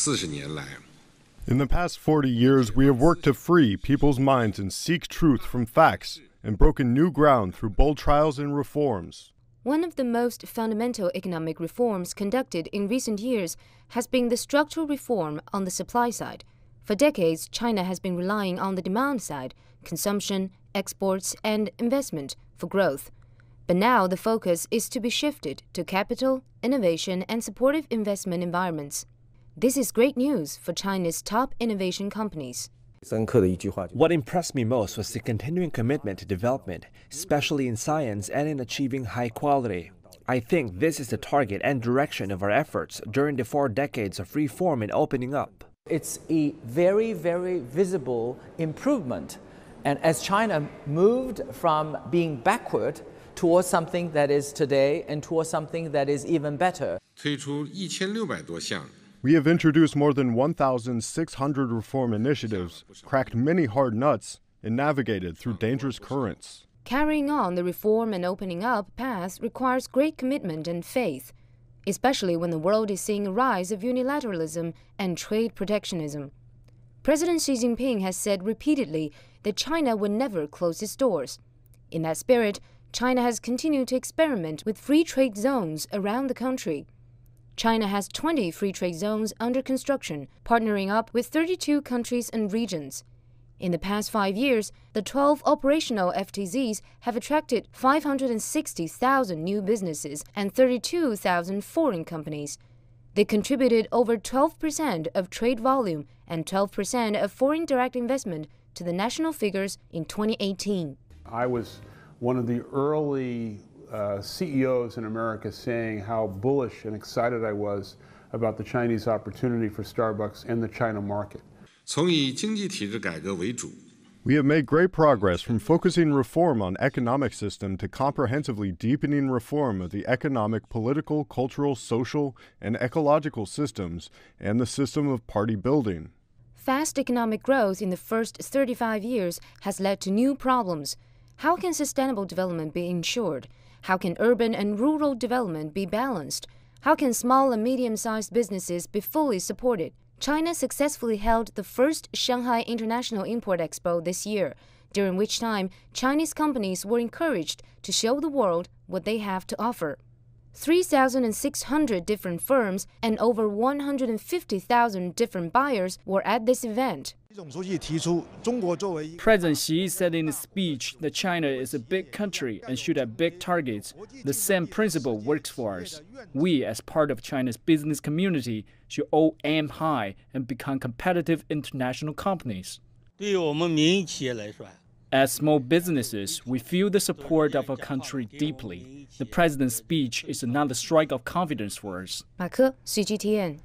In the past 40 years, we have worked to free people's minds and seek truth from facts, and broken new ground through bold trials and reforms. One of the most fundamental economic reforms conducted in recent years has been the structural reform on the supply side. For decades, China has been relying on the demand side, consumption, exports, and investment for growth. But now the focus is to be shifted to capital, innovation, and supportive investment environments. This is great news for China's top innovation companies. What impressed me most was the continuing commitment to development, especially in science and in achieving high quality. I think this is the target and direction of our efforts during the 4 decades of reform and opening up. It's a very, very visible improvement. And as China moved from being backward towards something that is today and towards something that is even better. We have introduced more than 1,600 reform initiatives, cracked many hard nuts, and navigated through dangerous currents. Carrying on the reform and opening up path requires great commitment and faith, especially when the world is seeing a rise of unilateralism and trade protectionism. President Xi Jinping has said repeatedly that China would never close its doors. In that spirit, China has continued to experiment with free trade zones around the country. China has 20 free trade zones under construction, partnering up with 32 countries and regions. In the past 5 years, the 12 operational FTZs have attracted 560,000 new businesses and 32,000 foreign companies. They contributed over 12% of trade volume and 12% of foreign direct investment to the national figures in 2018. I was one of the early CEOs in America saying how bullish and excited I was about the Chinese opportunity for Starbucks in the China market. We have made great progress from focusing reform on economic system to comprehensively deepening reform of the economic, political, cultural, social, and ecological systems and the system of party building. Fast economic growth in the first 35 years has led to new problems. How can sustainable development be ensured? How can urban and rural development be balanced? How can small and medium-sized businesses be fully supported? China successfully held the first Shanghai International Import Expo this year, during which time Chinese companies were encouraged to show the world what they have to offer. 3,600 different firms and over 150,000 different buyers were at this event. President Xi said in his speech that China is a big country and should have big targets. The same principle works for us. We, as part of China's business community, should all aim high and become competitive international companies. As small businesses, we feel the support of our country deeply. The president's speech is another strike of confidence for us.马科 CGTN